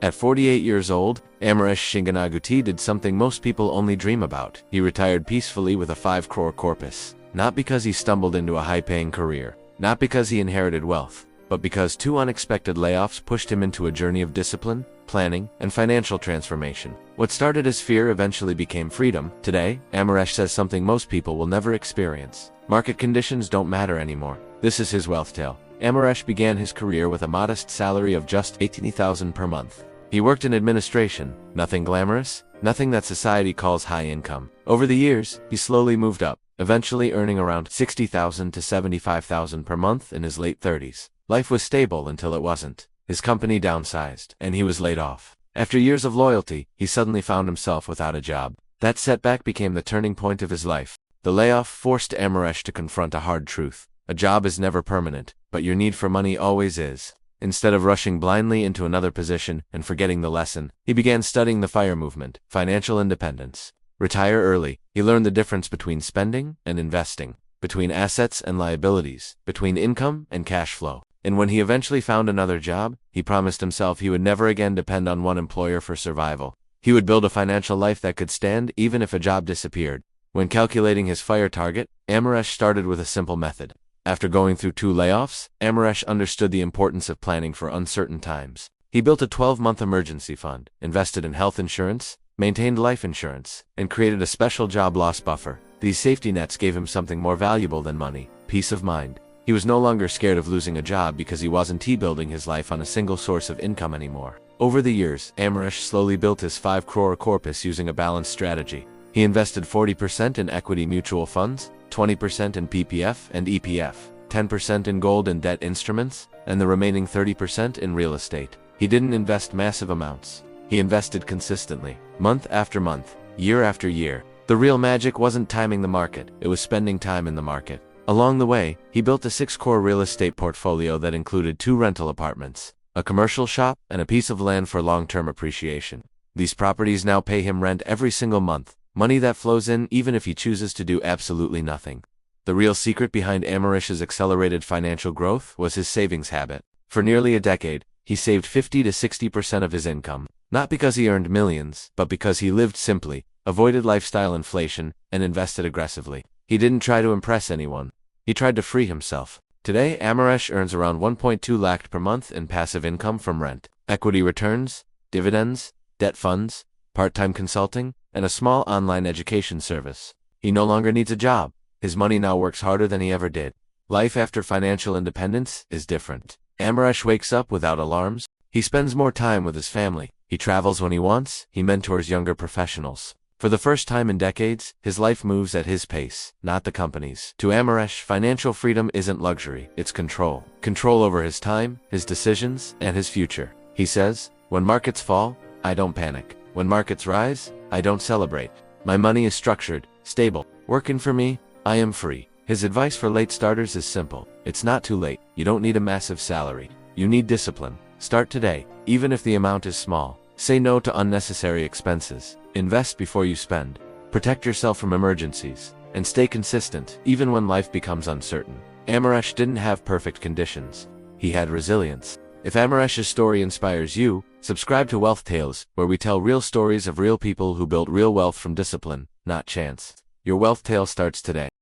At 48 years old, Amoresh Shinganaguti did something most people only dream about. He retired peacefully with a 5 crore corpus. Not because he stumbled into a high-paying career, not because he inherited wealth, but because 2 unexpected layoffs pushed him into a journey of discipline, planning, and financial transformation. What started as fear eventually became freedom. Today, Amoresh says something most people will never experience. Market conditions don't matter anymore. This is his wealth tale. Amoresh began his career with a modest salary of just 18,000 per month. He worked in administration, nothing glamorous, nothing that society calls high income. Over the years, he slowly moved up, eventually earning around 60,000 to 75,000 per month in his late 30s. Life was stable until it wasn't. His company downsized, and he was laid off. After years of loyalty, he suddenly found himself without a job. That setback became the turning point of his life. The layoff forced Amoresh to confront a hard truth. A job is never permanent, but your need for money always is. Instead of rushing blindly into another position and forgetting the lesson, he began studying the FIRE movement, financial independence. Retire early. He learned the difference between spending and investing, between assets and liabilities, between income and cash flow. And when he eventually found another job, he promised himself he would never again depend on one employer for survival. He would build a financial life that could stand even if a job disappeared. When calculating his FIRE target, Amoresh started with a simple method. After going through 2 layoffs, Amoresh understood the importance of planning for uncertain times. He built a 12-month emergency fund, invested in health insurance, maintained life insurance, and created a special job loss buffer. These safety nets gave him something more valuable than money: peace of mind. He was no longer scared of losing a job because he wasn't building his life on a single source of income anymore. Over the years, Amoresh slowly built his 5 crore corpus using a balanced strategy. He invested 40% in equity mutual funds, 20% in PPF and EPF, 10% in gold and debt instruments, and the remaining 30% in real estate. He didn't invest massive amounts. He invested consistently, month after month, year after year. The real magic wasn't timing the market, it was spending time in the market. Along the way, he built a 6 crore real estate portfolio that included 2 rental apartments, a commercial shop, and a piece of land for long-term appreciation. These properties now pay him rent every single month, money that flows in even if he chooses to do absolutely nothing. The real secret behind Amoresh's accelerated financial growth was his savings habit. For nearly a decade, he saved 50 to 60% of his income, not because he earned millions, but because he lived simply, avoided lifestyle inflation, and invested aggressively. He didn't try to impress anyone. He tried to free himself. Today, Amoresh earns around 1.2 lakh per month in passive income from rent, equity returns, dividends, debt funds, part-time consulting, and a small online education service. He no longer needs a job. His money now works harder than he ever did. Life after financial independence is different. Amoresh wakes up without alarms. He spends more time with his family. He travels when he wants. He mentors younger professionals. For the first time in decades, his life moves at his pace, not the company's. To Amoresh, financial freedom isn't luxury, it's control. Control over his time, his decisions, and his future. He says, "When markets fall, I don't panic. When markets rise, I don't celebrate. My money is structured, stable, working for me. I am free." His advice for late starters is simple. It's not too late. You don't need a massive salary. You need discipline. Start today, even if the amount is small. Say no to unnecessary expenses. Invest before you spend. Protect yourself from emergencies. And stay consistent, even when life becomes uncertain. Amoresh didn't have perfect conditions. He had resilience. If Amoresh's story inspires you, subscribe to Wealth Tales, where we tell real stories of real people who built real wealth from discipline, not chance. Your wealth tale starts today.